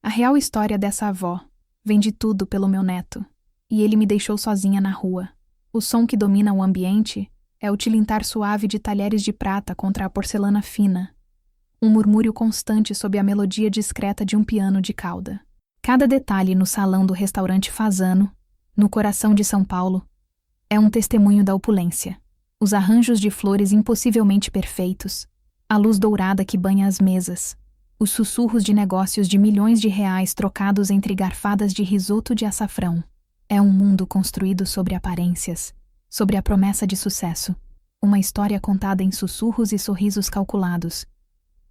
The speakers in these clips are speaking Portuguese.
A real história dessa avó vem de tudo pelo meu neto, e ele me deixou sozinha na rua. O som que domina o ambiente é o tilintar suave de talheres de prata contra a porcelana fina, um murmúrio constante sob a melodia discreta de um piano de cauda. Cada detalhe no salão do restaurante Fasano, no coração de São Paulo, é um testemunho da opulência. Os arranjos de flores impossivelmente perfeitos, a luz dourada que banha as mesas, os sussurros de negócios de milhões de reais trocados entre garfadas de risoto de açafrão. É um mundo construído sobre aparências, sobre a promessa de sucesso, uma história contada em sussurros e sorrisos calculados.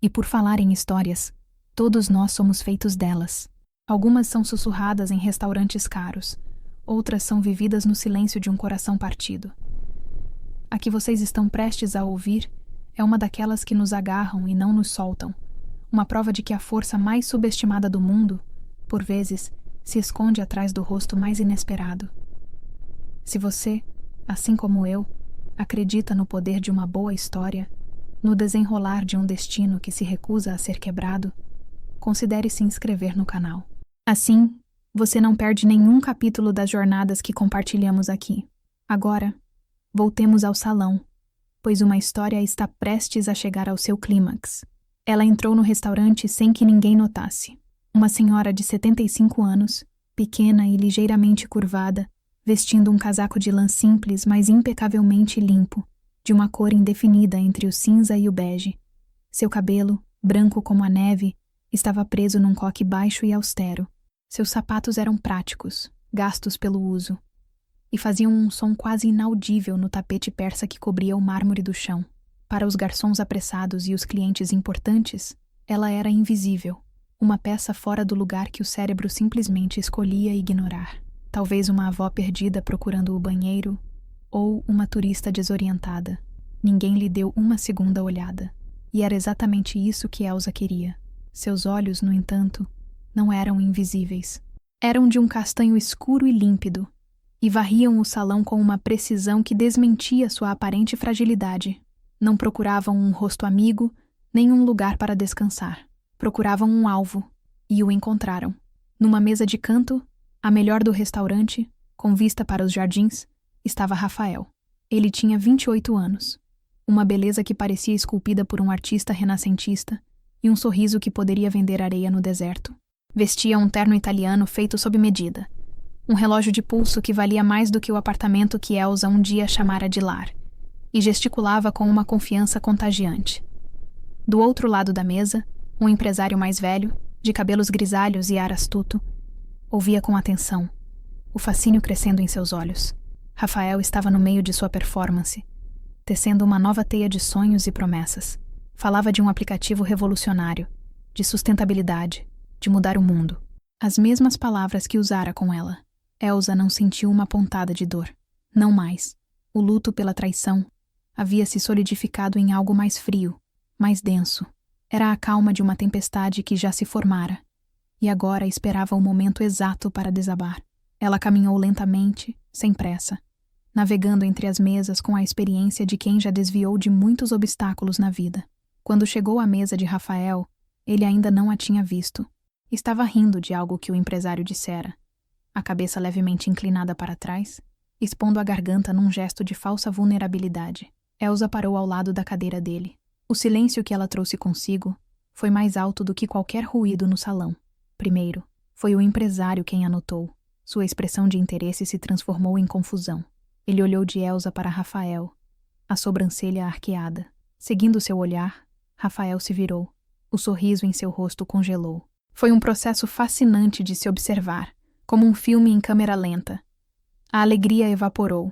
E por falar em histórias, todos nós somos feitos delas. Algumas são sussurradas em restaurantes caros, outras são vividas no silêncio de um coração partido. A que vocês estão prestes a ouvir é uma daquelas que nos agarram e não nos soltam, uma prova de que a força mais subestimada do mundo, por vezes, se esconde atrás do rosto mais inesperado. Se você, assim como eu, acredita no poder de uma boa história, no desenrolar de um destino que se recusa a ser quebrado, considere se inscrever no canal. Assim, você não perde nenhum capítulo das jornadas que compartilhamos aqui. Agora, voltemos ao salão, pois uma história está prestes a chegar ao seu clímax. Ela entrou no restaurante sem que ninguém notasse. Uma senhora de 75 anos, pequena e ligeiramente curvada, vestindo um casaco de lã simples, mas impecavelmente limpo, de uma cor indefinida entre o cinza e o bege. Seu cabelo, branco como a neve, estava preso num coque baixo e austero. Seus sapatos eram práticos, gastos pelo uso, e faziam um som quase inaudível no tapete persa que cobria o mármore do chão. Para os garçons apressados e os clientes importantes, ela era invisível, uma peça fora do lugar que o cérebro simplesmente escolhia ignorar. Talvez uma avó perdida procurando o banheiro, ou uma turista desorientada. Ninguém lhe deu uma segunda olhada. E era exatamente isso que Elsa queria. Seus olhos, no entanto, não eram invisíveis. Eram de um castanho escuro e límpido, e varriam o salão com uma precisão que desmentia sua aparente fragilidade. Não procuravam um rosto amigo, nem um lugar para descansar. Procuravam um alvo, e o encontraram. Numa mesa de canto, a melhor do restaurante, com vista para os jardins, estava Rafael. Ele tinha 28 anos. Uma beleza que parecia esculpida por um artista renascentista e um sorriso que poderia vender areia no deserto. Vestia um terno italiano feito sob medida. Um relógio de pulso que valia mais do que o apartamento que Elsa um dia chamara de lar. E gesticulava com uma confiança contagiante. Do outro lado da mesa, um empresário mais velho, de cabelos grisalhos e ar astuto, ouvia com atenção, o fascínio crescendo em seus olhos. Rafael estava no meio de sua performance, tecendo uma nova teia de sonhos e promessas. Falava de um aplicativo revolucionário, de sustentabilidade, de mudar o mundo. As mesmas palavras que usara com ela. Elsa não sentiu uma pontada de dor. Não mais. O luto pela traição havia se solidificado em algo mais frio, mais denso. Era a calma de uma tempestade que já se formara, e agora esperava o momento exato para desabar. Ela caminhou lentamente, sem pressa, navegando entre as mesas com a experiência de quem já desviou de muitos obstáculos na vida. Quando chegou à mesa de Rafael, ele ainda não a tinha visto. Estava rindo de algo que o empresário dissera, a cabeça levemente inclinada para trás, expondo a garganta num gesto de falsa vulnerabilidade. Elsa parou ao lado da cadeira dele. O silêncio que ela trouxe consigo foi mais alto do que qualquer ruído no salão. Primeiro, foi o empresário quem a notou. Sua expressão de interesse se transformou em confusão. Ele olhou de Elsa para Rafael, a sobrancelha arqueada. Seguindo seu olhar, Rafael se virou. O sorriso em seu rosto congelou. Foi um processo fascinante de se observar, como um filme em câmera lenta. A alegria evaporou,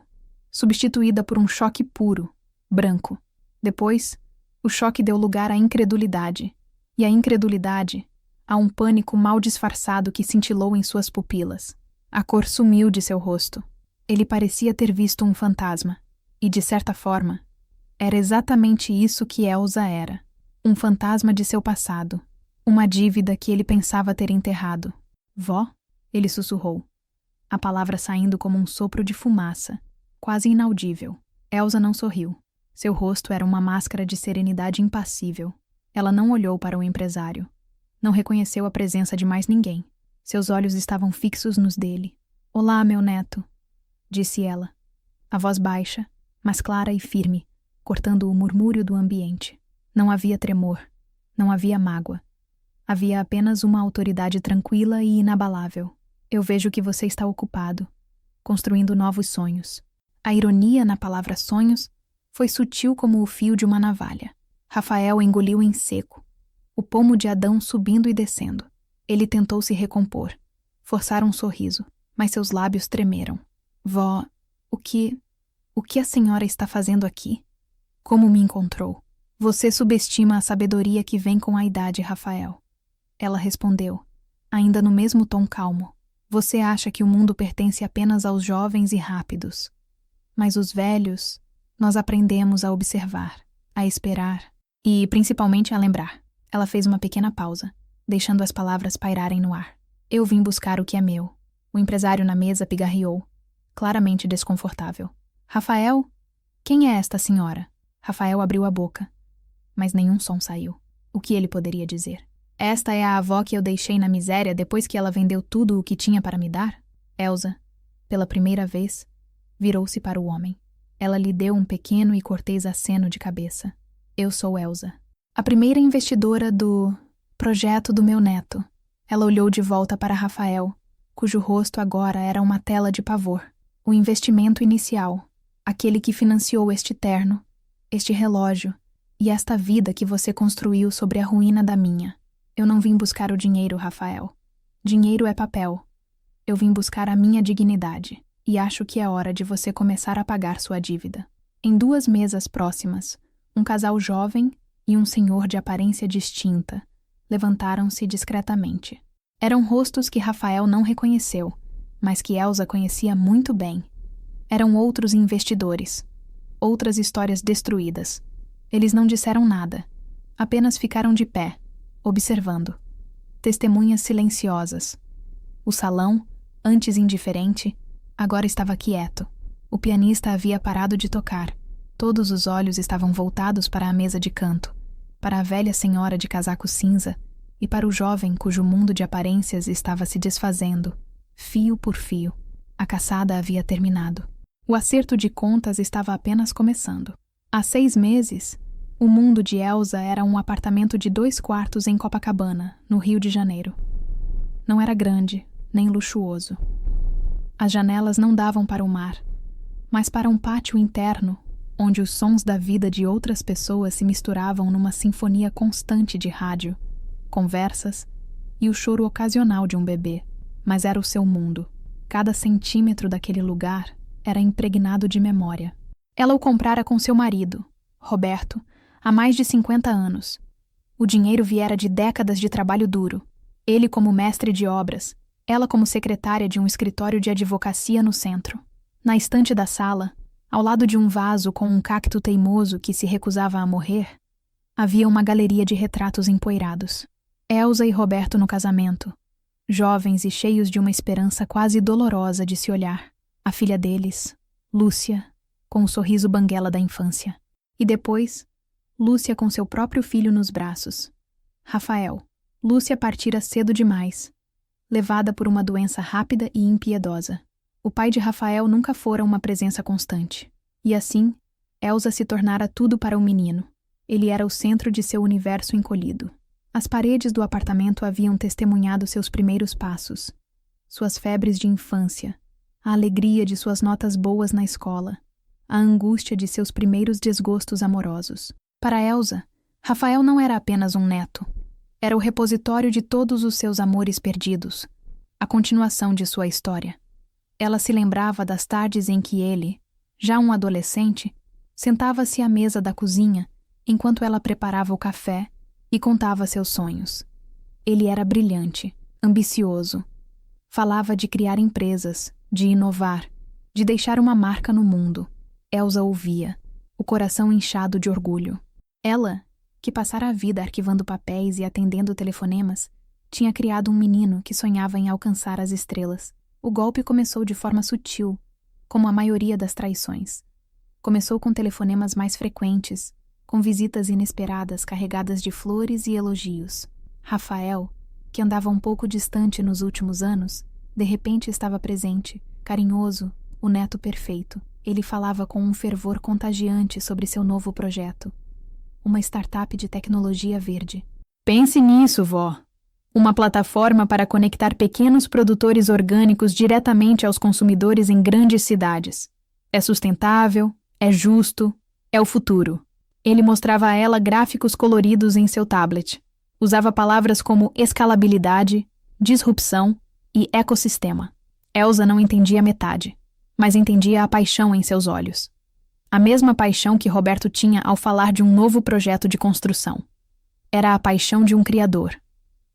substituída por um choque puro, branco. Depois, o choque deu lugar à incredulidade, e a incredulidade a um pânico mal disfarçado que cintilou em suas pupilas. A cor sumiu de seu rosto. Ele parecia ter visto um fantasma, e, de certa forma, era exatamente isso que Elsa era. Um fantasma de seu passado, uma dívida que ele pensava ter enterrado. Vó? Ele sussurrou, a palavra saindo como um sopro de fumaça, quase inaudível. Elsa não sorriu. Seu rosto era uma máscara de serenidade impassível. Ela não olhou para o empresário. Não reconheceu a presença de mais ninguém. Seus olhos estavam fixos nos dele. "Olá, meu neto", disse ela. A voz baixa, mas clara e firme, cortando o murmúrio do ambiente. Não havia tremor. Não havia mágoa. Havia apenas uma autoridade tranquila e inabalável. "Eu vejo que você está ocupado, construindo novos sonhos." A ironia na palavra sonhos foi sutil como o fio de uma navalha. Rafael engoliu em seco, o pomo de Adão subindo e descendo. Ele tentou se recompor, forçar um sorriso, mas seus lábios tremeram. "Vó, o que a senhora está fazendo aqui? Como me encontrou?" "Você subestima a sabedoria que vem com a idade, Rafael." Ela respondeu, ainda no mesmo tom calmo. "Você acha que o mundo pertence apenas aos jovens e rápidos. Mas os velhos, nós aprendemos a observar, a esperar e, principalmente, a lembrar." Ela fez uma pequena pausa, deixando as palavras pairarem no ar. "Eu vim buscar o que é meu." O empresário na mesa pigarreou, claramente desconfortável. "Rafael? Quem é esta senhora?" Rafael abriu a boca, mas nenhum som saiu. O que ele poderia dizer? "Esta é a avó que eu deixei na miséria depois que ela vendeu tudo o que tinha para me dar?" Elsa, pela primeira vez, virou-se para o homem. Ela lhe deu um pequeno e cortês aceno de cabeça. "Eu sou Elsa, a primeira investidora do projeto do meu neto." Ela olhou de volta para Rafael, cujo rosto agora era uma tela de pavor. "O investimento inicial, aquele que financiou este terno, este relógio e esta vida que você construiu sobre a ruína da minha. Eu não vim buscar o dinheiro, Rafael. Dinheiro é papel. Eu vim buscar a minha dignidade, e acho que é hora de você começar a pagar sua dívida." Em 2 mesas próximas, um casal jovem e um senhor de aparência distinta levantaram-se discretamente. Eram rostos que Rafael não reconheceu, mas que Elsa conhecia muito bem. Eram outros investidores, outras histórias destruídas. Eles não disseram nada, apenas ficaram de pé, observando. Testemunhas silenciosas. O salão, antes indiferente, agora estava quieto. O pianista havia parado de tocar. Todos os olhos estavam voltados para a mesa de canto, para a velha senhora de casaco cinza e para o jovem cujo mundo de aparências estava se desfazendo, fio por fio. A caçada havia terminado. O acerto de contas estava apenas começando. Há 6 meses, o mundo de Elsa era um apartamento de 2 quartos em Copacabana, no Rio de Janeiro. Não era grande, nem luxuoso. As janelas não davam para o mar, mas para um pátio interno, onde os sons da vida de outras pessoas se misturavam numa sinfonia constante de rádio, conversas e o choro ocasional de um bebê. Mas era o seu mundo. Cada centímetro daquele lugar era impregnado de memória. Ela o comprara com seu marido, Roberto, há mais de 50 anos. O dinheiro viera de décadas de trabalho duro. Ele como mestre de obras, ela como secretária de um escritório de advocacia no centro. Na estante da sala, ao lado de um vaso com um cacto teimoso que se recusava a morrer, havia uma galeria de retratos empoeirados. Elsa e Roberto no casamento, jovens e cheios de uma esperança quase dolorosa de se olhar. A filha deles, Lúcia, com o sorriso banguela da infância. E depois, Lúcia com seu próprio filho nos braços. Rafael. Lúcia partira cedo demais, levada por uma doença rápida e impiedosa. O pai de Rafael nunca fora uma presença constante. E assim, Elsa se tornara tudo para o menino. Ele era o centro de seu universo encolhido. As paredes do apartamento haviam testemunhado seus primeiros passos, suas febres de infância, a alegria de suas notas boas na escola, a angústia de seus primeiros desgostos amorosos. Para Elsa, Rafael não era apenas um neto. Era o repositório de todos os seus amores perdidos, a continuação de sua história. Ela se lembrava das tardes em que ele, já um adolescente, sentava-se à mesa da cozinha enquanto ela preparava o café e contava seus sonhos. Ele era brilhante, ambicioso. Falava de criar empresas, de inovar, de deixar uma marca no mundo. Elsa ouvia, o coração inchado de orgulho. Ela, que passara a vida arquivando papéis e atendendo telefonemas, tinha criado um menino que sonhava em alcançar as estrelas. O golpe começou de forma sutil, como a maioria das traições. Começou com telefonemas mais frequentes, com visitas inesperadas carregadas de flores e elogios. Rafael, que andava um pouco distante nos últimos anos, de repente estava presente, carinhoso, o neto perfeito. Ele falava com um fervor contagiante sobre seu novo projeto. Uma startup de tecnologia verde. Pense nisso, vó. Uma plataforma para conectar pequenos produtores orgânicos diretamente aos consumidores em grandes cidades. É sustentável, é justo, é o futuro. Ele mostrava a ela gráficos coloridos em seu tablet. Usava palavras como escalabilidade, disrupção e ecossistema. Elsa não entendia metade, mas entendia a paixão em seus olhos. A mesma paixão que Roberto tinha ao falar de um novo projeto de construção. Era a paixão de um criador.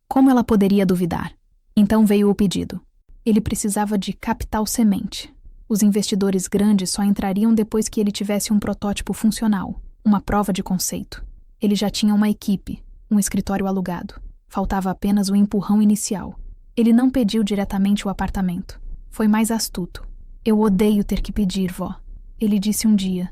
Como ela poderia duvidar? Então veio o pedido. Ele precisava de capital semente. Os investidores grandes só entrariam depois que ele tivesse um protótipo funcional, uma prova de conceito. Ele já tinha uma equipe, um escritório alugado. Faltava apenas o empurrão inicial. Ele não pediu diretamente o apartamento. Foi mais astuto. Eu odeio ter que pedir, vó. Ele disse um dia,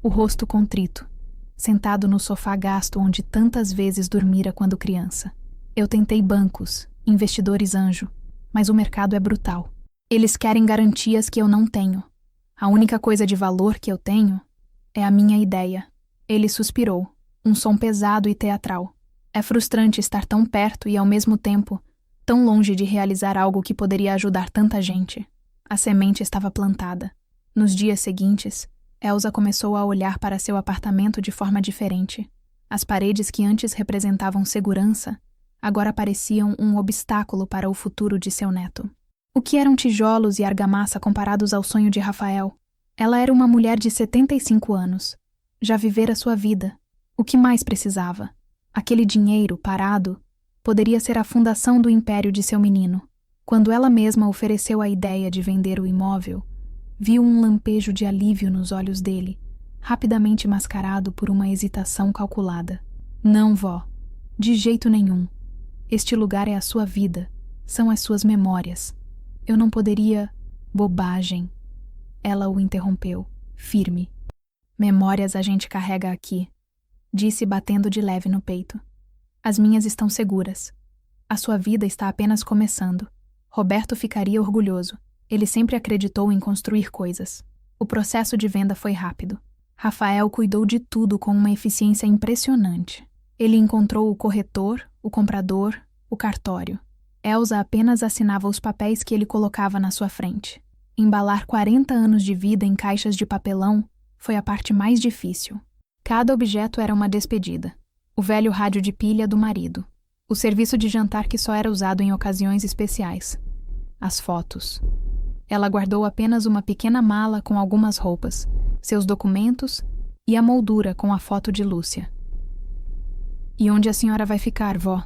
o rosto contrito, sentado no sofá gasto onde tantas vezes dormira quando criança. Eu tentei bancos, investidores anjo, mas o mercado é brutal. Eles querem garantias que eu não tenho. A única coisa de valor que eu tenho é a minha ideia. Ele suspirou, um som pesado e teatral. É frustrante estar tão perto e, ao mesmo tempo, tão longe de realizar algo que poderia ajudar tanta gente. A semente estava plantada. Nos dias seguintes, Elsa começou a olhar para seu apartamento de forma diferente. As paredes que antes representavam segurança, agora pareciam um obstáculo para o futuro de seu neto. O que eram tijolos e argamassa comparados ao sonho de Rafael? Ela era uma mulher de 75 anos. Já vivera sua vida. O que mais precisava? Aquele dinheiro, parado, poderia ser a fundação do império de seu menino. Quando ela mesma ofereceu a ideia de vender o imóvel, viu um lampejo de alívio nos olhos dele, rapidamente mascarado por uma hesitação calculada. Não, vó. De jeito nenhum. Este lugar é a sua vida. São as suas memórias. Eu não poderia... Bobagem. Ela o interrompeu, firme. Memórias a gente carrega aqui, disse batendo de leve no peito. As minhas estão seguras. A sua vida está apenas começando. Roberto ficaria orgulhoso. Ele sempre acreditou em construir coisas. O processo de venda foi rápido. Rafael cuidou de tudo com uma eficiência impressionante. Ele encontrou o corretor, o comprador, o cartório. Elsa apenas assinava os papéis que ele colocava na sua frente. Embalar 40 anos de vida em caixas de papelão foi a parte mais difícil. Cada objeto era uma despedida. O velho rádio de pilha do marido. O serviço de jantar que só era usado em ocasiões especiais. As fotos. Ela guardou apenas uma pequena mala com algumas roupas, seus documentos e a moldura com a foto de Lúcia. "E onde a senhora vai ficar, vó?"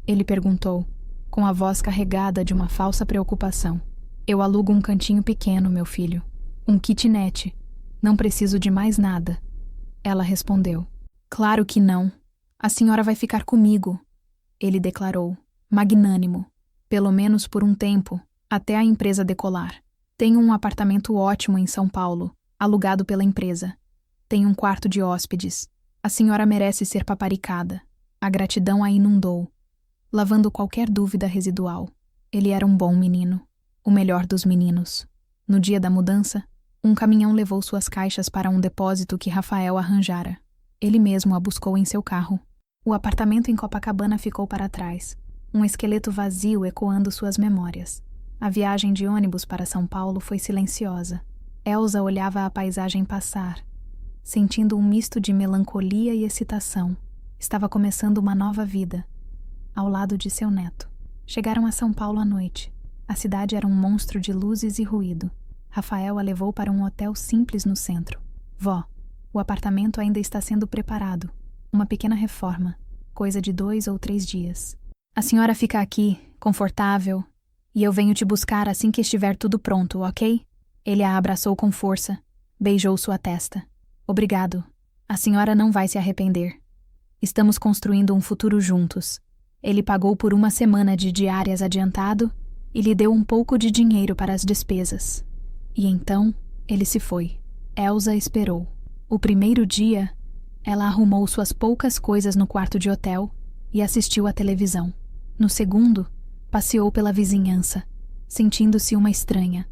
Ele perguntou, com a voz carregada de uma falsa preocupação. "Eu alugo um cantinho pequeno, meu filho. Um kitnet. Não preciso de mais nada." Ela respondeu. "Claro que não. A senhora vai ficar comigo," ele declarou, magnânimo. "Pelo menos por um tempo, até a empresa decolar. Tenho um apartamento ótimo em São Paulo, alugado pela empresa. Tenho um quarto de hóspedes. A senhora merece ser paparicada." A gratidão a inundou, lavando qualquer dúvida residual. Ele era um bom menino, o melhor dos meninos. No dia da mudança, um caminhão levou suas caixas para um depósito que Rafael arranjara. Ele mesmo a buscou em seu carro. O apartamento em Copacabana ficou para trás, um esqueleto vazio ecoando suas memórias. A viagem de ônibus para São Paulo foi silenciosa. Elsa olhava a paisagem passar, sentindo um misto de melancolia e excitação. Estava começando uma nova vida, ao lado de seu neto. Chegaram a São Paulo à noite. A cidade era um monstro de luzes e ruído. Rafael a levou para um hotel simples no centro. "Vó, o apartamento ainda está sendo preparado. Uma pequena reforma, coisa de 2 ou 3 dias. A senhora fica aqui, confortável, e eu venho te buscar assim que estiver tudo pronto, ok?" Ele a abraçou com força, beijou sua testa. "Obrigado. A senhora não vai se arrepender. Estamos construindo um futuro juntos." Ele pagou por 1 semana de diárias adiantado e lhe deu um pouco de dinheiro para as despesas. E então, ele se foi. Elsa esperou. O primeiro dia, ela arrumou suas poucas coisas no quarto de hotel e assistiu à televisão. No segundo, passeou pela vizinhança, sentindo-se uma estranha.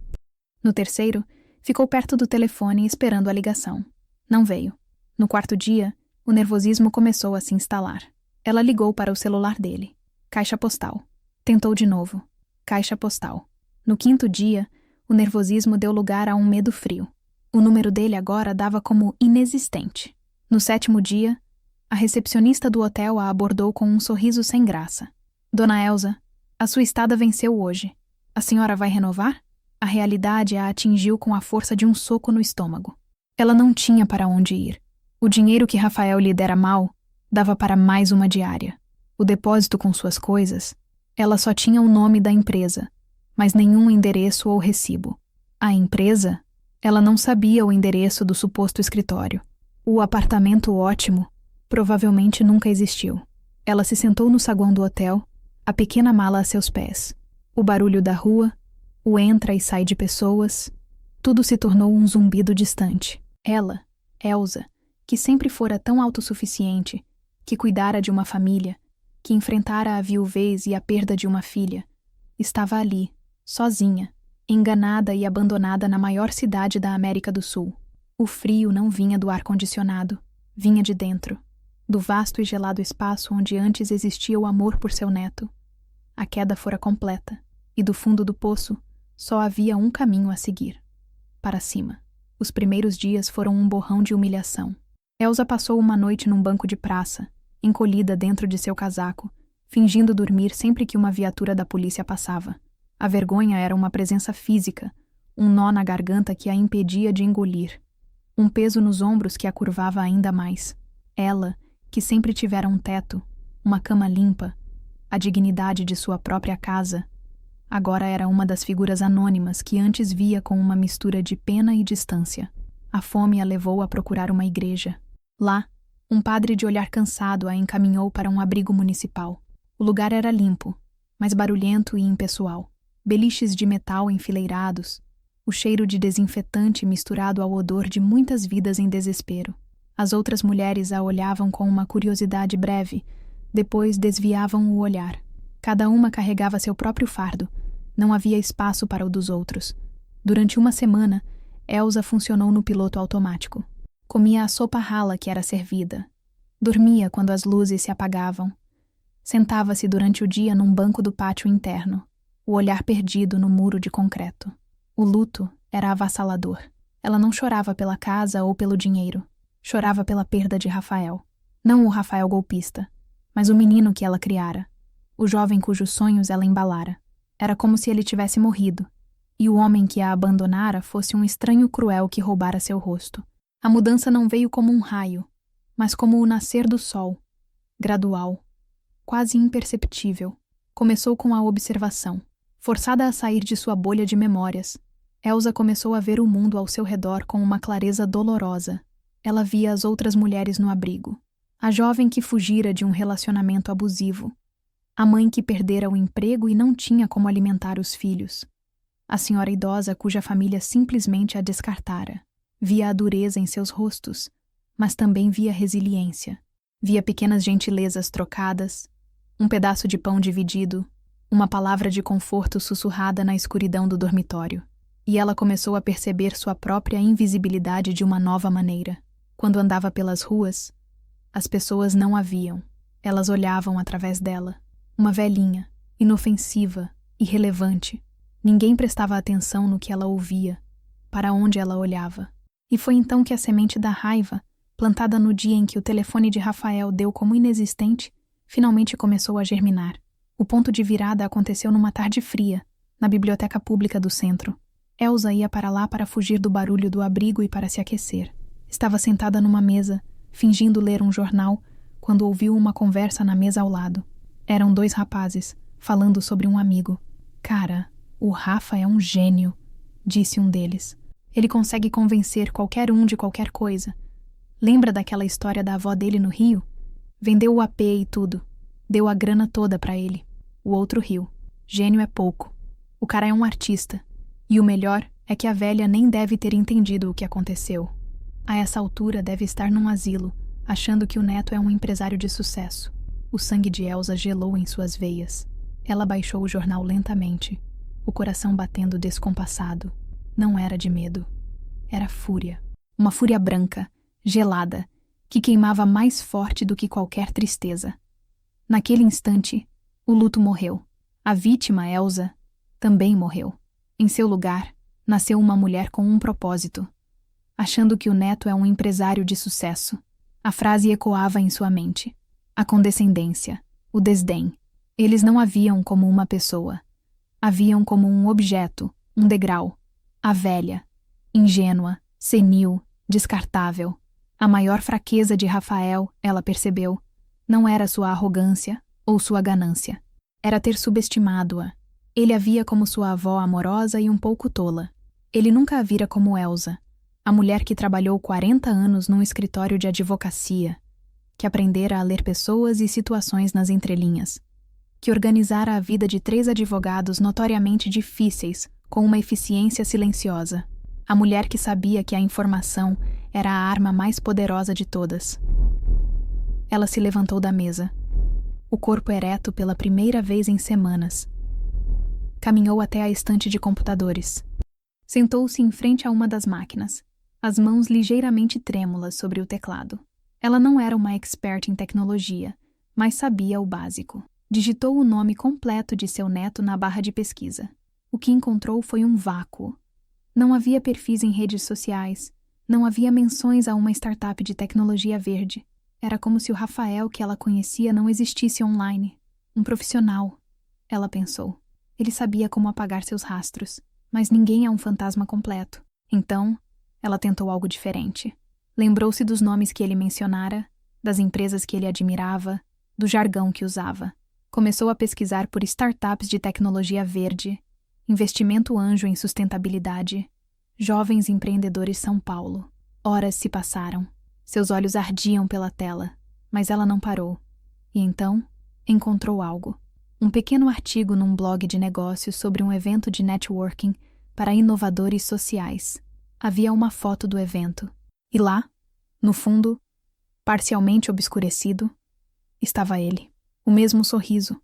No terceiro, ficou perto do telefone esperando a ligação. Não veio. No quarto dia, o nervosismo começou a se instalar. Ela ligou para o celular dele. Caixa postal. Tentou de novo. Caixa postal. No quinto dia, o nervosismo deu lugar a um medo frio. O número dele agora dava como inexistente. No sétimo dia, a recepcionista do hotel a abordou com um sorriso sem graça. Dona Elsa, a sua estada venceu hoje. A senhora vai renovar? A realidade a atingiu com a força de um soco no estômago. Ela não tinha para onde ir. O dinheiro que Rafael lhe dera mal dava para mais uma diária. O depósito com suas coisas, ela só tinha o nome da empresa, mas nenhum endereço ou recibo. A empresa? Ela não sabia o endereço do suposto escritório. O apartamento ótimo provavelmente nunca existiu. Ela se sentou no saguão do hotel, a pequena mala a seus pés. O barulho da rua, o entra e sai de pessoas, tudo se tornou um zumbido distante. Ela, Elsa, que sempre fora tão autossuficiente, que cuidara de uma família, que enfrentara a viuvez e a perda de uma filha, estava ali, sozinha, enganada e abandonada na maior cidade da América do Sul. O frio não vinha do ar-condicionado, vinha de dentro, do vasto e gelado espaço onde antes existia o amor por seu neto. A queda fora completa, e do fundo do poço só havia um caminho a seguir. Para cima. Os primeiros dias foram um borrão de humilhação. Elsa passou uma noite num banco de praça, encolhida dentro de seu casaco, fingindo dormir sempre que uma viatura da polícia passava. A vergonha era uma presença física, um nó na garganta que a impedia de engolir, um peso nos ombros que a curvava ainda mais. Ela, que sempre tivera um teto, uma cama limpa, a dignidade de sua própria casa, agora era uma das figuras anônimas que antes via com uma mistura de pena e distância. A fome a levou a procurar uma igreja. Lá, um padre de olhar cansado a encaminhou para um abrigo municipal. O lugar era limpo, mas barulhento e impessoal. Beliches de metal enfileirados, o cheiro de desinfetante misturado ao odor de muitas vidas em desespero. As outras mulheres a olhavam com uma curiosidade breve, depois desviavam o olhar. Cada uma carregava seu próprio fardo. Não havia espaço para o dos outros. Durante uma semana, Elsa funcionou no piloto automático. Comia a sopa rala que era servida. Dormia quando as luzes se apagavam. Sentava-se durante o dia num banco do pátio interno, o olhar perdido no muro de concreto. O luto era avassalador. Ela não chorava pela casa ou pelo dinheiro. Chorava pela perda de Rafael. Não o Rafael golpista, mas o menino que ela criara. O jovem cujos sonhos ela embalara. Era como se ele tivesse morrido, e o homem que a abandonara fosse um estranho cruel que roubara seu rosto. A mudança não veio como um raio, mas como o nascer do sol, gradual, quase imperceptível. Começou com a observação. Forçada a sair de sua bolha de memórias, Elsa começou a ver o mundo ao seu redor com uma clareza dolorosa. Ela via as outras mulheres no abrigo. A jovem que fugira de um relacionamento abusivo. A mãe que perdera o emprego e não tinha como alimentar os filhos. A senhora idosa cuja família simplesmente a descartara. Via a dureza em seus rostos, mas também via resiliência. Via pequenas gentilezas trocadas, um pedaço de pão dividido, uma palavra de conforto sussurrada na escuridão do dormitório. E ela começou a perceber sua própria invisibilidade de uma nova maneira. Quando andava pelas ruas, as pessoas não a viam. Elas olhavam através dela. Uma velhinha, inofensiva, irrelevante. Ninguém prestava atenção no que ela ouvia, para onde ela olhava. E foi então que a semente da raiva, plantada no dia em que o telefone de Rafael deu como inexistente, finalmente começou a germinar. O ponto de virada aconteceu numa tarde fria, na biblioteca pública do centro. Elsa ia para lá para fugir do barulho do abrigo e para se aquecer. Estava sentada numa mesa, fingindo ler um jornal, quando ouviu uma conversa na mesa ao lado. Eram dois rapazes, falando sobre um amigo. Cara, o Rafa é um gênio, disse um deles. Ele consegue convencer qualquer um de qualquer coisa. Lembra daquela história da avó dele no Rio? Vendeu o AP e tudo. Deu a grana toda pra ele. O outro riu. Gênio é pouco. O cara é um artista. E o melhor é que a velha nem deve ter entendido o que aconteceu. A essa altura deve estar num asilo, achando que o neto é um empresário de sucesso. O sangue de Elsa gelou em suas veias. Ela baixou o jornal lentamente, o coração batendo descompassado. Não era de medo. Era fúria. Uma fúria branca, gelada, que queimava mais forte do que qualquer tristeza. Naquele instante, o luto morreu. A vítima, Elsa, também morreu. Em seu lugar, nasceu uma mulher com um propósito. Achando que o neto é um empresário de sucesso. A frase ecoava em sua mente. A condescendência, o desdém. Eles não a viam como uma pessoa. A viam como um objeto, um degrau. A velha, ingênua, senil, descartável. A maior fraqueza de Rafael, ela percebeu, não era sua arrogância ou sua ganância. Era ter subestimado-a. Ele a via como sua avó amorosa e um pouco tola. Ele nunca a vira como Elsa, a mulher que trabalhou 40 anos num escritório de advocacia, que aprendera a ler pessoas e situações nas entrelinhas, que organizara a vida de 3 advogados notoriamente difíceis com uma eficiência silenciosa. A mulher que sabia que a informação era a arma mais poderosa de todas. Ela se levantou da mesa, o corpo ereto pela primeira vez em semanas. Caminhou até a estante de computadores. Sentou-se em frente a uma das máquinas, as mãos ligeiramente trêmulas sobre o teclado. Ela não era uma expert em tecnologia, mas sabia o básico. Digitou o nome completo de seu neto na barra de pesquisa. O que encontrou foi um vácuo. Não havia perfis em redes sociais, não havia menções a uma startup de tecnologia verde. Era como se o Rafael que ela conhecia não existisse online. Um profissional, ela pensou. Ele sabia como apagar seus rastros, mas ninguém é um fantasma completo. Então, ela tentou algo diferente. Lembrou-se dos nomes que ele mencionara, das empresas que ele admirava, do jargão que usava. Começou a pesquisar por startups de tecnologia verde, investimento anjo em sustentabilidade, jovens empreendedores São Paulo. Horas se passaram. Seus olhos ardiam pela tela, mas ela não parou. E então, encontrou algo. Um pequeno artigo num blog de negócios sobre um evento de networking para inovadores sociais. Havia uma foto do evento. E lá, no fundo, parcialmente obscurecido, estava ele. O mesmo sorriso,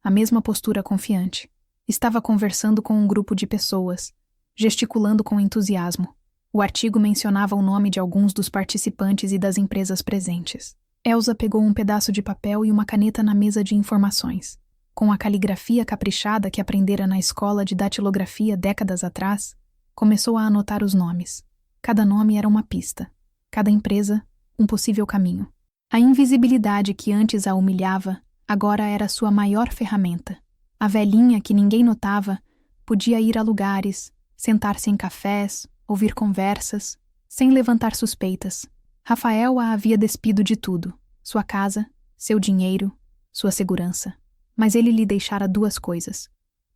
a mesma postura confiante. Estava conversando com um grupo de pessoas, gesticulando com entusiasmo. O artigo mencionava o nome de alguns dos participantes e das empresas presentes. Elsa pegou um pedaço de papel e uma caneta na mesa de informações. Com a caligrafia caprichada que aprendera na escola de datilografia décadas atrás, começou a anotar os nomes. Cada nome era uma pista. Cada empresa, um possível caminho. A invisibilidade que antes a humilhava, agora era sua maior ferramenta. A velhinha que ninguém notava podia ir a lugares, sentar-se em cafés, ouvir conversas, sem levantar suspeitas. Rafael a havia despido de tudo, sua casa, seu dinheiro, sua segurança. Mas ele lhe deixara 2 coisas,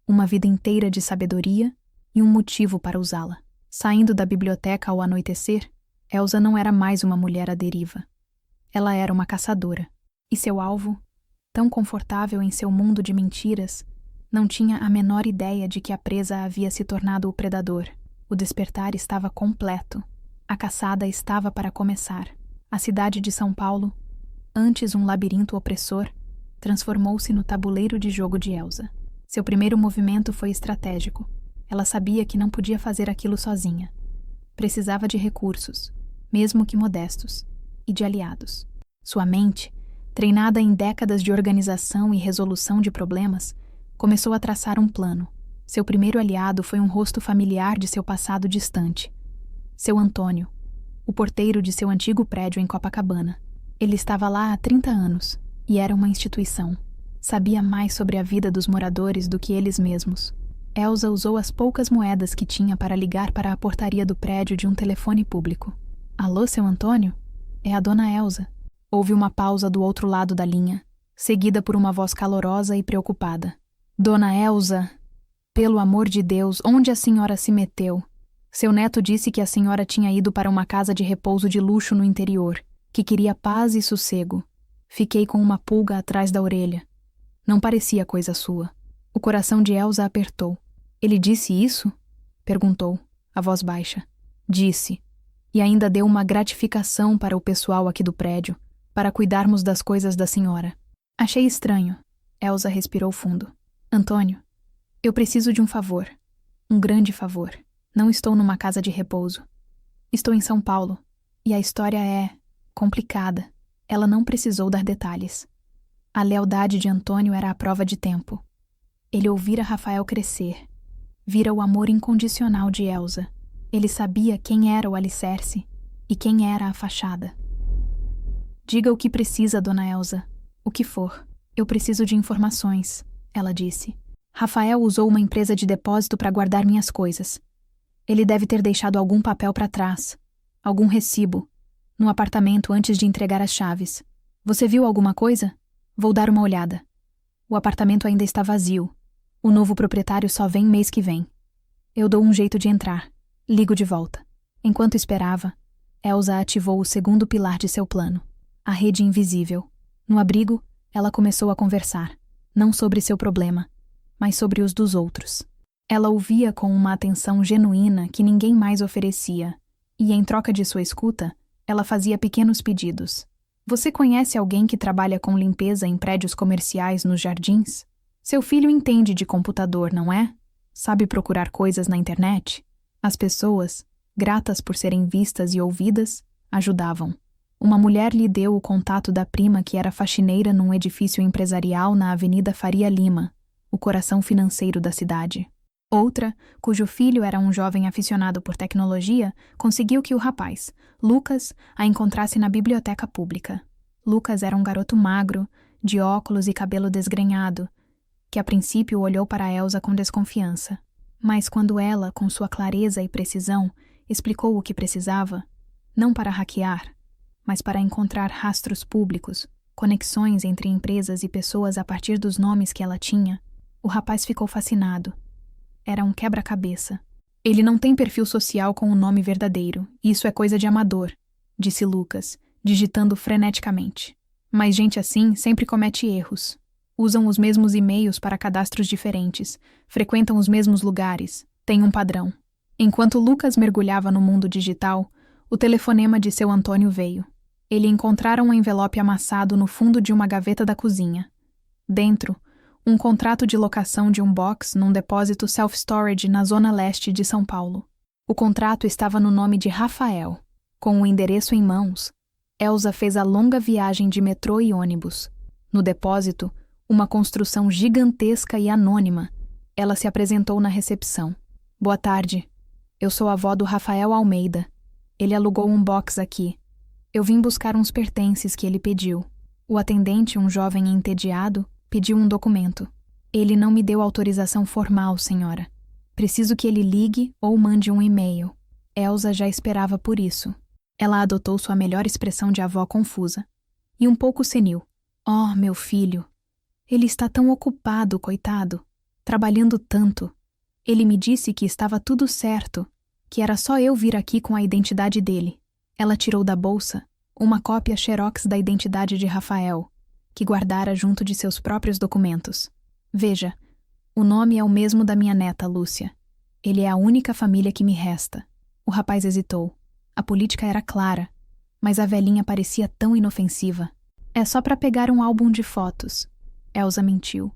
uma vida inteira de sabedoria e um motivo para usá-la. Saindo da biblioteca ao anoitecer, Elsa não era mais uma mulher à deriva. Ela era uma caçadora, e seu alvo, tão confortável em seu mundo de mentiras, não tinha a menor ideia de que a presa havia se tornado o predador. O despertar estava completo. A caçada estava para começar. A cidade de São Paulo, antes um labirinto opressor, transformou-se no tabuleiro de jogo de Elsa. Seu primeiro movimento foi estratégico. Ela sabia que não podia fazer aquilo sozinha. Precisava de recursos, mesmo que modestos, e de aliados. Sua mente, treinada em décadas de organização e resolução de problemas, começou a traçar um plano. Seu primeiro aliado foi um rosto familiar de seu passado distante. Seu Antônio, o porteiro de seu antigo prédio em Copacabana. Ele estava lá há 30 anos e era uma instituição. Sabia mais sobre a vida dos moradores do que eles mesmos. Elsa usou as poucas moedas que tinha para ligar para a portaria do prédio de um telefone público. Alô, seu Antônio? É a dona Elsa. Houve uma pausa do outro lado da linha, seguida por uma voz calorosa e preocupada. Dona Elsa, pelo amor de Deus, onde a senhora se meteu? Seu neto disse que a senhora tinha ido para uma casa de repouso de luxo no interior, que queria paz e sossego. Fiquei com uma pulga atrás da orelha. Não parecia coisa sua. O coração de Elsa apertou. Ele disse isso? Perguntou, a voz baixa. Disse. E ainda deu uma gratificação para o pessoal aqui do prédio, para cuidarmos das coisas da senhora. Achei estranho. Elsa respirou fundo. Antônio, eu preciso de um favor. Um grande favor. Não estou numa casa de repouso. Estou em São Paulo. E a história é complicada. Ela não precisou dar detalhes. A lealdade de Antônio era a prova de tempo. Ele ouvira Rafael crescer. Vira o amor incondicional de Elsa. Ele sabia quem era o alicerce e quem era a fachada. Diga o que precisa, dona Elsa. O que for. Eu preciso de informações, ela disse. Rafael usou uma empresa de depósito para guardar minhas coisas. Ele deve ter deixado algum papel para trás, algum recibo, no apartamento antes de entregar as chaves. Você viu alguma coisa? Vou dar uma olhada. O apartamento ainda está vazio. O novo proprietário só vem mês que vem. Eu dou um jeito de entrar. Ligo de volta. Enquanto esperava, Elsa ativou o segundo pilar de seu plano, a rede invisível. No abrigo, ela começou a conversar, não sobre seu problema, mas sobre os dos outros. Ela ouvia com uma atenção genuína que ninguém mais oferecia, e em troca de sua escuta, ela fazia pequenos pedidos. Você conhece alguém que trabalha com limpeza em prédios comerciais nos jardins? Seu filho entende de computador, não é? Sabe procurar coisas na internet? As pessoas, gratas por serem vistas e ouvidas, ajudavam. Uma mulher lhe deu o contato da prima que era faxineira num edifício empresarial na Avenida Faria Lima, o coração financeiro da cidade. Outra, cujo filho era um jovem aficionado por tecnologia, conseguiu que o rapaz, Lucas, a encontrasse na biblioteca pública. Lucas era um garoto magro, de óculos e cabelo desgrenhado, que a princípio olhou para Elsa com desconfiança. Mas quando ela, com sua clareza e precisão, explicou o que precisava, não para hackear, mas para encontrar rastros públicos, conexões entre empresas e pessoas a partir dos nomes que ela tinha, o rapaz ficou fascinado. Era um quebra-cabeça. Ele não tem perfil social com o nome verdadeiro, isso é coisa de amador, disse Lucas, digitando freneticamente. Mas gente assim sempre comete erros. Usam os mesmos e-mails para cadastros diferentes, frequentam os mesmos lugares, têm um padrão. Enquanto Lucas mergulhava no mundo digital, o telefonema de seu Antônio veio. Ele encontrara um envelope amassado no fundo de uma gaveta da cozinha. Dentro, um contrato de locação de um box num depósito self-storage na zona leste de São Paulo. O contrato estava no nome de Rafael. Com o endereço em mãos, Elsa fez a longa viagem de metrô e ônibus. No depósito, uma construção gigantesca e anônima, ela se apresentou na recepção. Boa tarde. Eu sou a avó do Rafael Almeida. Ele alugou um box aqui. Eu vim buscar uns pertences que ele pediu. O atendente, um jovem entediado, pediu um documento. Ele não me deu autorização formal, senhora. Preciso que ele ligue ou mande um e-mail. Elsa já esperava por isso. Ela adotou sua melhor expressão de avó confusa. E um pouco senil. Oh, meu filho. Ele está tão ocupado, coitado. Trabalhando tanto. Ele me disse que estava tudo certo, que era só eu vir aqui com a identidade dele. Ela tirou da bolsa uma cópia xerox da identidade de Rafael, que guardara junto de seus próprios documentos. Veja, o nome é o mesmo da minha neta, Lúcia. Ele é a única família que me resta. O rapaz hesitou. A política era clara, mas a velhinha parecia tão inofensiva. É só para pegar um álbum de fotos. Elsa mentiu,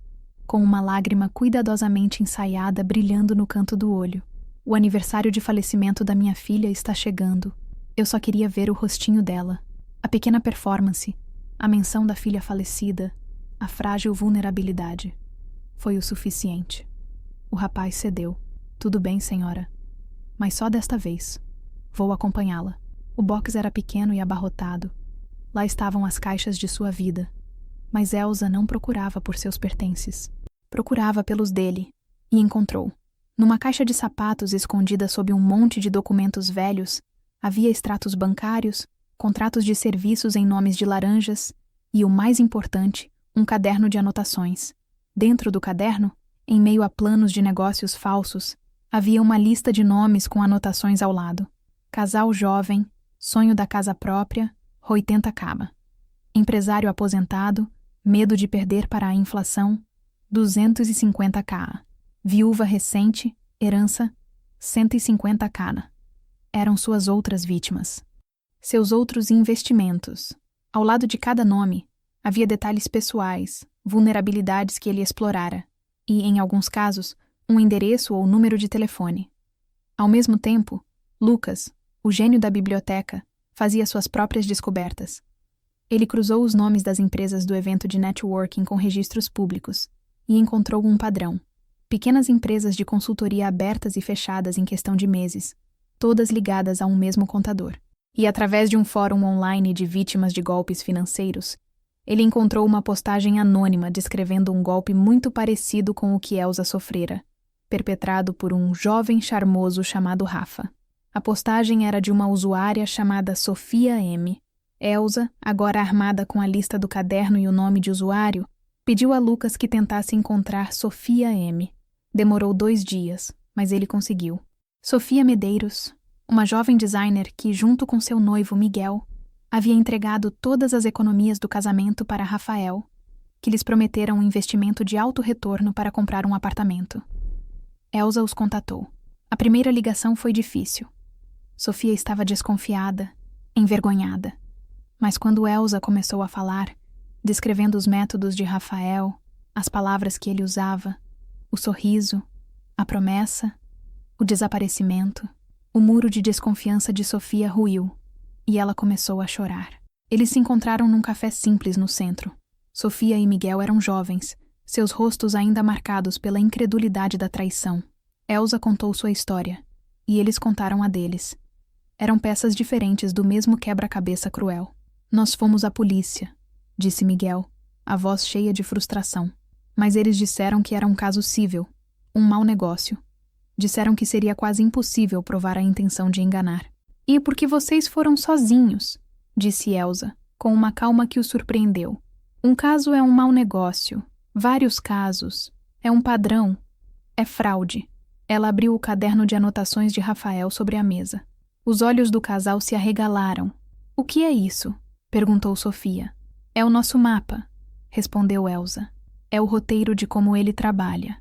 com uma lágrima cuidadosamente ensaiada brilhando no canto do olho. O aniversário de falecimento da minha filha está chegando. Eu só queria ver o rostinho dela. A pequena performance, a menção da filha falecida, a frágil vulnerabilidade. Foi o suficiente. O rapaz cedeu. Tudo bem, senhora. Mas só desta vez. Vou acompanhá-la. O box era pequeno e abarrotado. Lá estavam as caixas de sua vida. Mas Elsa não procurava por seus pertences. Procurava pelos dele. E encontrou. Numa caixa de sapatos escondida sob um monte de documentos velhos, havia extratos bancários, contratos de serviços em nomes de laranjas e, o mais importante, um caderno de anotações. Dentro do caderno, em meio a planos de negócios falsos, havia uma lista de nomes com anotações ao lado. Casal jovem, sonho da casa própria, 80k. Empresário aposentado, medo de perder para a inflação, 250k. Viúva recente, herança, 150k. Eram suas outras vítimas. Seus outros investimentos. Ao lado de cada nome, Havia detalhes pessoais, vulnerabilidades que ele explorara, e, em alguns casos, um endereço ou número de telefone. Ao mesmo tempo, Lucas, o gênio da biblioteca, fazia suas próprias descobertas. Ele cruzou os nomes das empresas do evento de networking com registros públicos e encontrou um padrão. Pequenas empresas de consultoria abertas e fechadas em questão de meses, todas ligadas a um mesmo contador. E através de um fórum online de vítimas de golpes financeiros, ele encontrou uma postagem anônima descrevendo um golpe muito parecido com o que Elsa sofrera, perpetrado por um jovem charmoso chamado Rafa. A postagem era de uma usuária chamada Sofia M. Elsa, agora armada com a lista do caderno e o nome de usuário, pediu a Lucas que tentasse encontrar Sofia M. Demorou 2 dias, mas ele conseguiu. Sofia Medeiros, uma jovem designer que, junto com seu noivo Miguel, havia entregado todas as economias do casamento para Rafael, que lhes prometeram um investimento de alto retorno para comprar um apartamento. Elsa os contatou. A primeira ligação foi difícil. Sofia estava desconfiada, envergonhada. Mas quando Elsa começou a falar, descrevendo os métodos de Rafael, as palavras que ele usava, o sorriso, a promessa, o desaparecimento, o muro de desconfiança de Sofia ruiu, e ela começou a chorar. Eles se encontraram num café simples no centro. Sofia e Miguel eram jovens, seus rostos ainda marcados pela incredulidade da traição. Elsa contou sua história, e eles contaram a deles. Eram peças diferentes do mesmo quebra-cabeça cruel. Nós fomos à polícia, disse Miguel, a voz cheia de frustração. Mas eles disseram que era um caso cível, um mau negócio. Disseram que seria quase impossível provar a intenção de enganar. E porque vocês foram sozinhos, disse Elsa, com uma calma que o surpreendeu. Um caso é um mau negócio. Vários casos. É um padrão. É fraude. Ela abriu o caderno de anotações de Rafael sobre a mesa. Os olhos do casal se arregalaram. O que é isso? Perguntou Sofia. É o nosso mapa, respondeu Elsa. É o roteiro de como ele trabalha.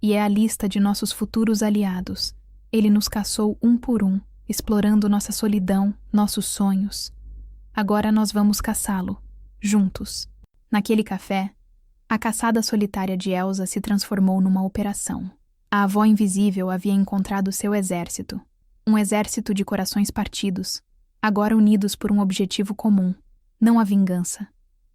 E é a lista de nossos futuros aliados. Ele nos caçou um por um, explorando nossa solidão, nossos sonhos. Agora nós vamos caçá-lo, juntos. Naquele café, a caçada solitária de Elsa se transformou numa operação. A avó invisível havia encontrado seu exército. Um exército de corações partidos, agora unidos por um objetivo comum. Não a vingança,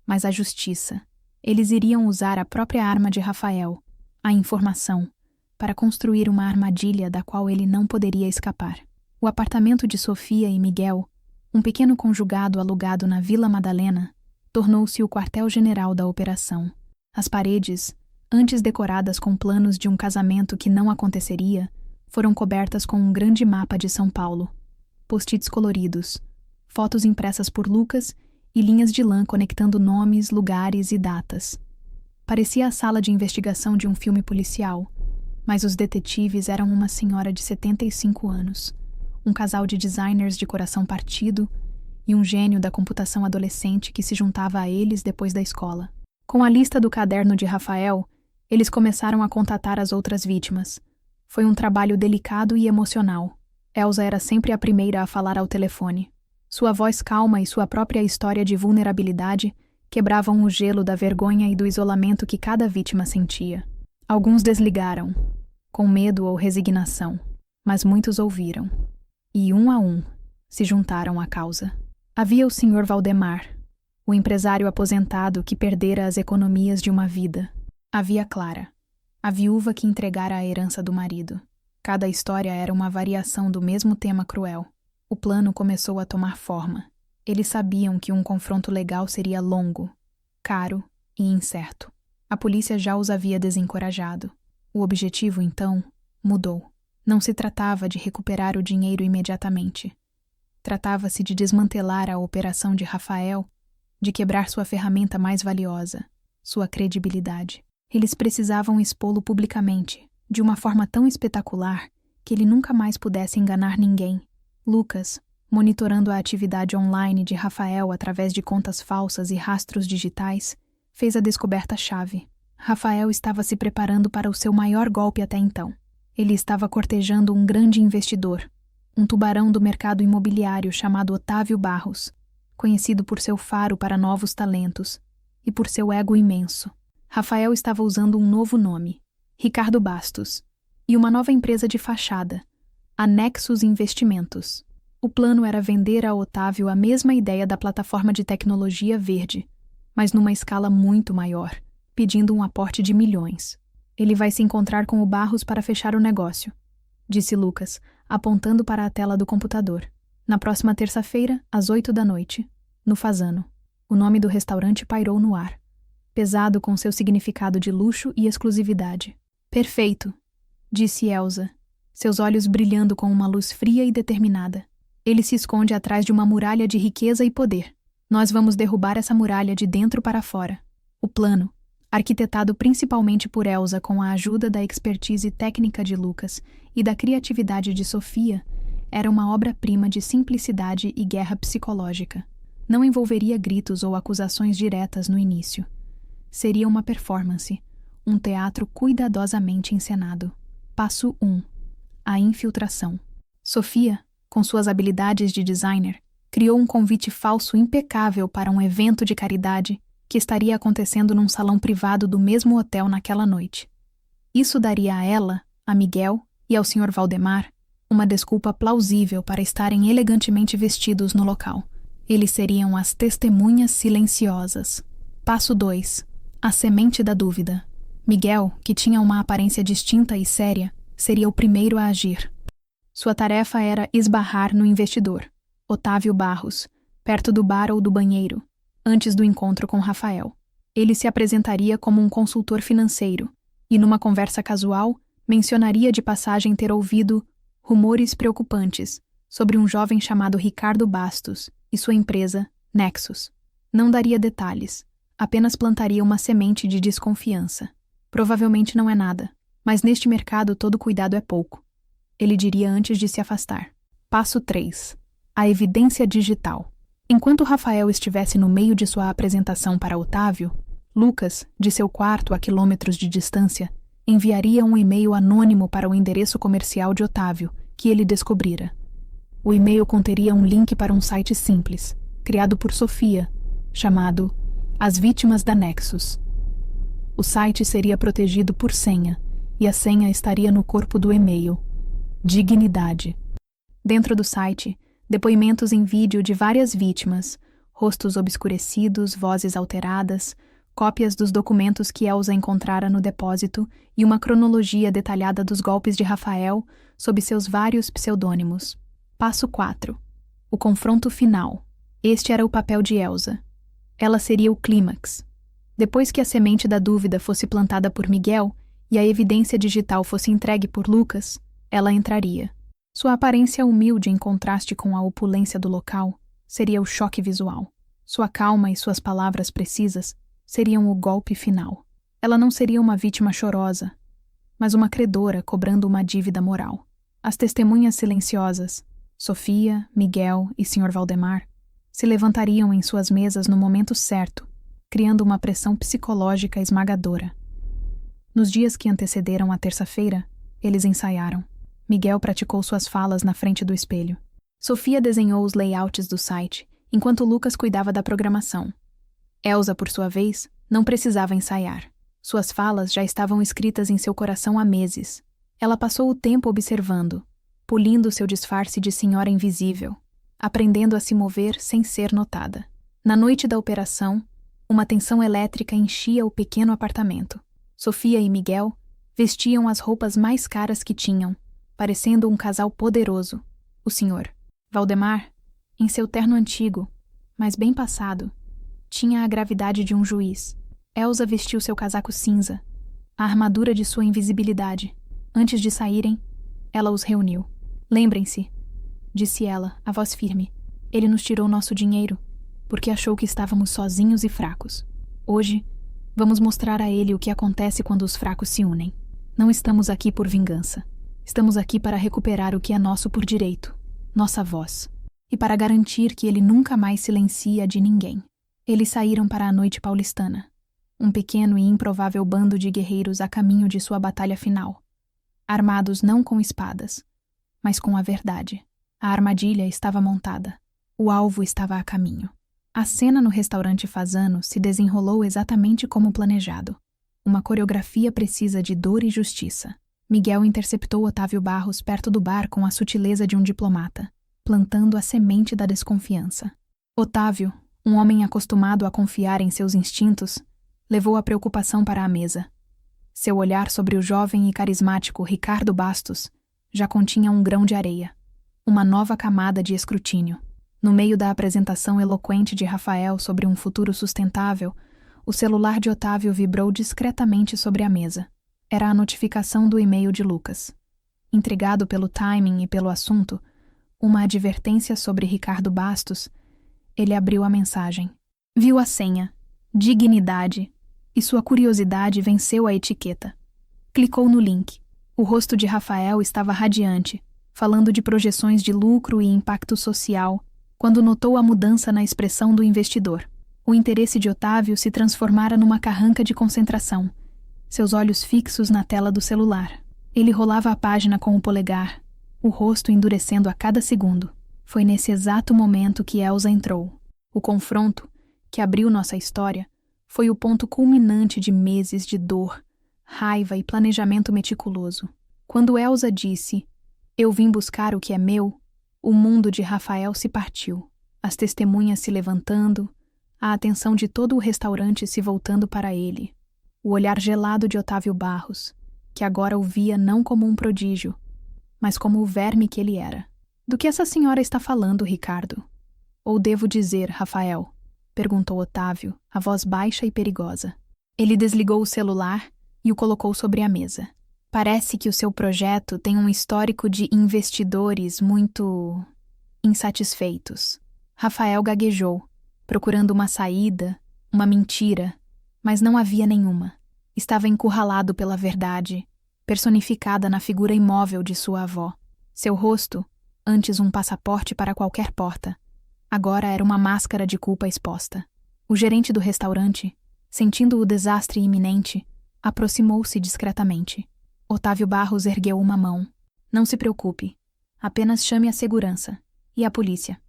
mas a justiça. Eles iriam usar a própria arma de Rafael, a informação, para construir uma armadilha da qual ele não poderia escapar. O apartamento de Sofia e Miguel, um pequeno conjugado alugado na Vila Madalena, tornou-se o quartel-general da operação. As paredes, antes decoradas com planos de um casamento que não aconteceria, foram cobertas com um grande mapa de São Paulo, post-its coloridos, fotos impressas por Lucas e linhas de lã conectando nomes, lugares e datas. Parecia a sala de investigação de um filme policial, mas os detetives eram uma senhora de 75 anos, um casal de designers de coração partido e um gênio da computação adolescente que se juntava a eles depois da escola. Com a lista do caderno de Rafael, eles começaram a contatar as outras vítimas. Foi um trabalho delicado e emocional. Elsa era sempre a primeira a falar ao telefone. Sua voz calma e sua própria história de vulnerabilidade quebravam o gelo da vergonha e do isolamento que cada vítima sentia. Alguns desligaram, com medo ou resignação, mas muitos ouviram. E, um a um, se juntaram à causa. Havia o Sr. Valdemar, o empresário aposentado que perdera as economias de uma vida. Havia Clara, a viúva que entregara a herança do marido. Cada história era uma variação do mesmo tema cruel. O plano começou a tomar forma. Eles sabiam que um confronto legal seria longo, caro e incerto. A polícia já os havia desencorajado. O objetivo, então, mudou. Não se tratava de recuperar o dinheiro imediatamente. Tratava-se de desmantelar a operação de Rafael, de quebrar sua ferramenta mais valiosa, sua credibilidade. Eles precisavam expô-lo publicamente, de uma forma tão espetacular que ele nunca mais pudesse enganar ninguém. Lucas, monitorando a atividade online de Rafael através de contas falsas e rastros digitais, fez a descoberta-chave. Rafael estava se preparando para o seu maior golpe até então. Ele estava cortejando um grande investidor, um tubarão do mercado imobiliário chamado Otávio Barros, conhecido por seu faro para novos talentos, e por seu ego imenso. Rafael estava usando um novo nome, Ricardo Bastos, e uma nova empresa de fachada, a Nexus Investimentos. O plano era vender a Otávio a mesma ideia da plataforma de tecnologia verde, mas numa escala muito maior, pedindo um aporte de milhões. Ele vai se encontrar com o Barros para fechar o negócio, disse Lucas, apontando para a tela do computador. Na próxima terça-feira, às 8 da noite, no Fazano. O nome do restaurante pairou no ar, pesado com seu significado de luxo e exclusividade. Perfeito, disse Elsa, seus olhos brilhando com uma luz fria e determinada. Ele se esconde atrás de uma muralha de riqueza e poder. Nós vamos derrubar essa muralha de dentro para fora. O plano, arquitetado principalmente por Elsa com a ajuda da expertise técnica de Lucas e da criatividade de Sofia, era uma obra-prima de simplicidade e guerra psicológica. Não envolveria gritos ou acusações diretas no início. Seria uma performance, um teatro cuidadosamente encenado. Passo 1. A infiltração. Sofia, com suas habilidades de designer, criou um convite falso impecável para um evento de caridade que estaria acontecendo num salão privado do mesmo hotel naquela noite. Isso daria a ela, a Miguel e ao Sr. Valdemar uma desculpa plausível para estarem elegantemente vestidos no local. Eles seriam as testemunhas silenciosas. Passo 2. A semente da dúvida. Miguel, que tinha uma aparência distinta e séria, seria o primeiro a agir. Sua tarefa era esbarrar no investidor, Otávio Barros, perto do bar ou do banheiro, antes do encontro com Rafael. Ele se apresentaria como um consultor financeiro e, numa conversa casual, mencionaria de passagem ter ouvido rumores preocupantes sobre um jovem chamado Ricardo Bastos e sua empresa, Nexus. Não daria detalhes, apenas plantaria uma semente de desconfiança. Provavelmente não é nada, mas neste mercado todo cuidado é pouco. Ele diria antes de se afastar. Passo 3. A evidência digital. Enquanto Rafael estivesse no meio de sua apresentação para Otávio, Lucas, de seu quarto a quilômetros de distância, enviaria um e-mail anônimo para o endereço comercial de Otávio, que ele descobrira. O e-mail conteria um link para um site simples, criado por Sofia, chamado As Vítimas da Nexus. O site seria protegido por senha, e a senha estaria no corpo do e-mail. Dignidade. Dentro do site, depoimentos em vídeo de várias vítimas, rostos obscurecidos, vozes alteradas, cópias dos documentos que Elsa encontrara no depósito e uma cronologia detalhada dos golpes de Rafael sob seus vários pseudônimos. Passo 4. O confronto final. Este era o papel de Elsa. Ela seria o clímax. Depois que a semente da dúvida fosse plantada por Miguel e a evidência digital fosse entregue por Lucas, ela entraria. Sua aparência humilde em contraste com a opulência do local seria o choque visual. Sua calma e suas palavras precisas seriam o golpe final. Ela não seria uma vítima chorosa, mas uma credora cobrando uma dívida moral. As testemunhas silenciosas, Sofia, Miguel e Sr. Valdemar, se levantariam em suas mesas no momento certo, criando uma pressão psicológica esmagadora. Nos dias que antecederam a terça-feira, eles ensaiaram. Miguel praticou suas falas na frente do espelho. Sofia desenhou os layouts do site, enquanto Lucas cuidava da programação. Elsa, por sua vez, não precisava ensaiar. Suas falas já estavam escritas em seu coração há meses. Ela passou o tempo observando, polindo seu disfarce de senhora invisível, aprendendo a se mover sem ser notada. Na noite da operação, uma tensão elétrica enchia o pequeno apartamento. Sofia e Miguel vestiam as roupas mais caras que tinham, parecendo um casal poderoso. O Sr. Valdemar, em seu terno antigo, mas bem passado, tinha a gravidade de um juiz. Elsa vestiu seu casaco cinza, a armadura de sua invisibilidade. Antes de saírem, ela os reuniu. Lembrem-se, disse ela, a voz firme. Ele nos tirou nosso dinheiro, porque achou que estávamos sozinhos e fracos. Hoje, vamos mostrar a ele o que acontece quando os fracos se unem. Não estamos aqui por vingança. Estamos aqui para recuperar o que é nosso por direito, nossa voz, e para garantir que ele nunca mais silencia de ninguém. Eles saíram para a noite paulistana, um pequeno e improvável bando de guerreiros a caminho de sua batalha final, armados não com espadas, mas com a verdade. A armadilha estava montada, o alvo estava a caminho. A cena no restaurante Fasano se desenrolou exatamente como planejado. Uma coreografia precisa de dor e justiça. Miguel interceptou Otávio Barros perto do bar com a sutileza de um diplomata, plantando a semente da desconfiança. Otávio, um homem acostumado a confiar em seus instintos, levou a preocupação para a mesa. Seu olhar sobre o jovem e carismático Ricardo Bastos já continha um grão de areia, uma nova camada de escrutínio. No meio da apresentação eloquente de Rafael sobre um futuro sustentável, o celular de Otávio vibrou discretamente sobre a mesa. Era a notificação do e-mail de Lucas. Intrigado pelo timing e pelo assunto, uma advertência sobre Ricardo Bastos, ele abriu a mensagem. Viu a senha, dignidade, e sua curiosidade venceu a etiqueta. Clicou no link. O rosto de Rafael estava radiante, falando de projeções de lucro e impacto social, quando notou a mudança na expressão do investidor. O interesse de Otávio se transformara numa carranca de concentração, seus olhos fixos na tela do celular. Ele rolava a página com o polegar, o rosto endurecendo a cada segundo. Foi nesse exato momento que Elsa entrou. O confronto, que abriu nossa história, foi o ponto culminante de meses de dor, raiva e planejamento meticuloso. Quando Elsa disse, "Eu vim buscar o que é meu", o mundo de Rafael se partiu. As testemunhas se levantando, a atenção de todo o restaurante se voltando para ele. O olhar gelado de Otávio Barros, que agora o via não como um prodígio, mas como o verme que ele era. "Do que essa senhora está falando, Ricardo?" "Ou devo dizer, Rafael?" perguntou Otávio, a voz baixa e perigosa. Ele desligou o celular e o colocou sobre a mesa. "Parece que o seu projeto tem um histórico de investidores muito insatisfeitos." Rafael gaguejou, procurando uma saída, uma mentira, mas não havia nenhuma. Estava encurralado pela verdade, personificada na figura imóvel de sua avó. Seu rosto, antes um passaporte para qualquer porta, agora era uma máscara de culpa exposta. O gerente do restaurante, sentindo o desastre iminente, aproximou-se discretamente. Otávio Barros ergueu uma mão. "Não se preocupe. Apenas chame a segurança. E a polícia.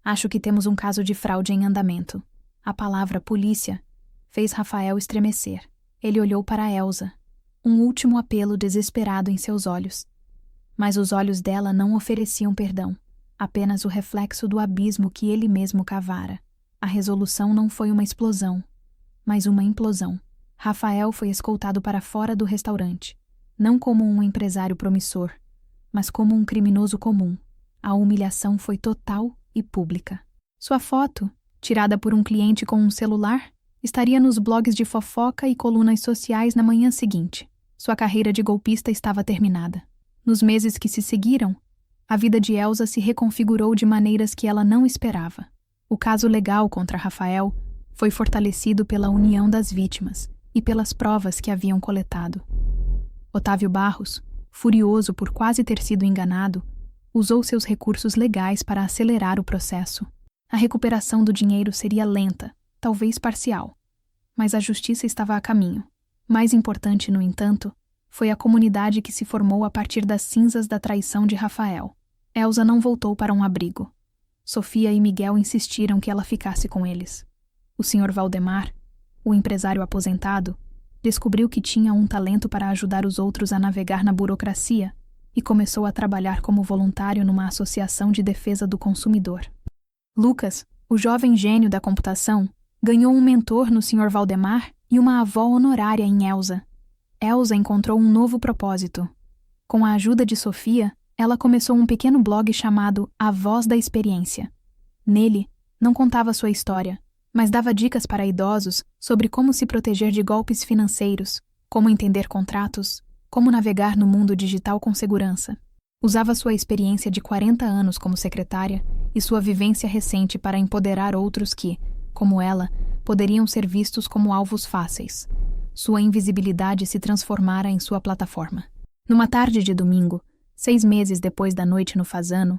Acho que temos um caso de fraude em andamento." A palavra polícia fez Rafael estremecer. Ele olhou para Elsa, um último apelo desesperado em seus olhos. Mas os olhos dela não ofereciam perdão, apenas o reflexo do abismo que ele mesmo cavara. A resolução não foi uma explosão, mas uma implosão. Rafael foi escoltado para fora do restaurante, não como um empresário promissor, mas como um criminoso comum. A humilhação foi total e pública. Sua foto, tirada por um cliente com um celular, estaria nos blogs de fofoca e colunas sociais na manhã seguinte. Sua carreira de golpista estava terminada. Nos meses que se seguiram, a vida de Elsa se reconfigurou de maneiras que ela não esperava. O caso legal contra Rafael foi fortalecido pela união das vítimas e pelas provas que haviam coletado. Otávio Barros, furioso por quase ter sido enganado, usou seus recursos legais para acelerar o processo. A recuperação do dinheiro seria lenta, talvez parcial, mas a justiça estava a caminho. Mais importante, no entanto, foi a comunidade que se formou a partir das cinzas da traição de Rafael. Elsa não voltou para um abrigo. Sofia e Miguel insistiram que ela ficasse com eles. O Sr. Valdemar, o empresário aposentado, descobriu que tinha um talento para ajudar os outros a navegar na burocracia e começou a trabalhar como voluntário numa associação de defesa do consumidor. Lucas, o jovem gênio da computação, ganhou um mentor no Sr. Valdemar e uma avó honorária em Elsa. Elsa encontrou um novo propósito. Com a ajuda de Sofia, ela começou um pequeno blog chamado A Voz da Experiência. Nele, não contava sua história, mas dava dicas para idosos sobre como se proteger de golpes financeiros, como entender contratos, como navegar no mundo digital com segurança. Usava sua experiência de 40 anos como secretária e sua vivência recente para empoderar outros que, como ela, poderiam ser vistos como alvos fáceis. Sua invisibilidade se transformara em sua plataforma. Numa tarde de domingo, 6 meses depois da noite no Fasano,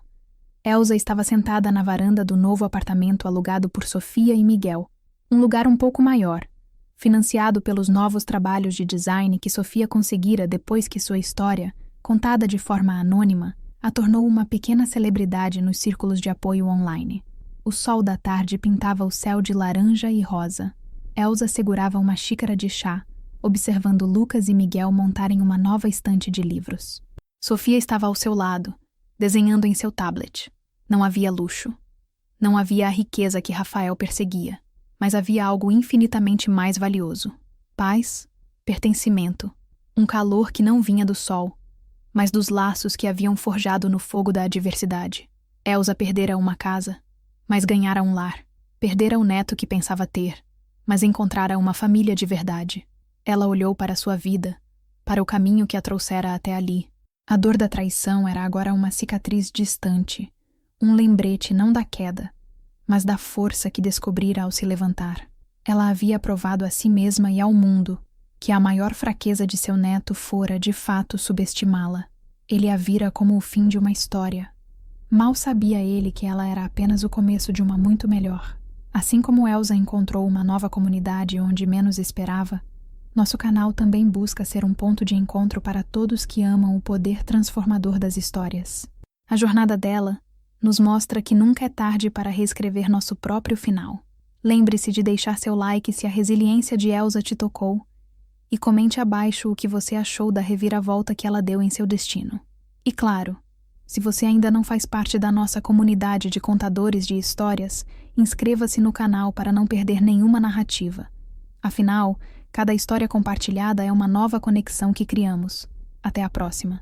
Elsa estava sentada na varanda do novo apartamento alugado por Sofia e Miguel, um lugar um pouco maior, financiado pelos novos trabalhos de design que Sofia conseguira depois que sua história, contada de forma anônima, a tornou uma pequena celebridade nos círculos de apoio online. O sol da tarde pintava o céu de laranja e rosa. Elsa segurava uma xícara de chá, observando Lucas e Miguel montarem uma nova estante de livros. Sofia estava ao seu lado, desenhando em seu tablet. Não havia luxo. Não havia a riqueza que Rafael perseguia, mas havia algo infinitamente mais valioso. Paz, pertencimento, um calor que não vinha do sol, mas dos laços que haviam forjado no fogo da adversidade. Elsa perdera uma casa, mas ganhara um lar. Perdera o neto que pensava ter, mas encontrara uma família de verdade. Ela olhou para sua vida, para o caminho que a trouxera até ali. A dor da traição era agora uma cicatriz distante, um lembrete não da queda, mas da força que descobrira ao se levantar. Ela havia provado a si mesma e ao mundo que a maior fraqueza de seu neto fora, de fato, subestimá-la. Ele a vira como o fim de uma história. Mal sabia ele que ela era apenas o começo de uma muito melhor. Assim como Elsa encontrou uma nova comunidade onde menos esperava, nosso canal também busca ser um ponto de encontro para todos que amam o poder transformador das histórias. A jornada dela nos mostra que nunca é tarde para reescrever nosso próprio final. Lembre-se de deixar seu like se a resiliência de Elsa te tocou e comente abaixo o que você achou da reviravolta que ela deu em seu destino. E claro, se você ainda não faz parte da nossa comunidade de contadores de histórias, inscreva-se no canal para não perder nenhuma narrativa. Afinal, cada história compartilhada é uma nova conexão que criamos. Até a próxima.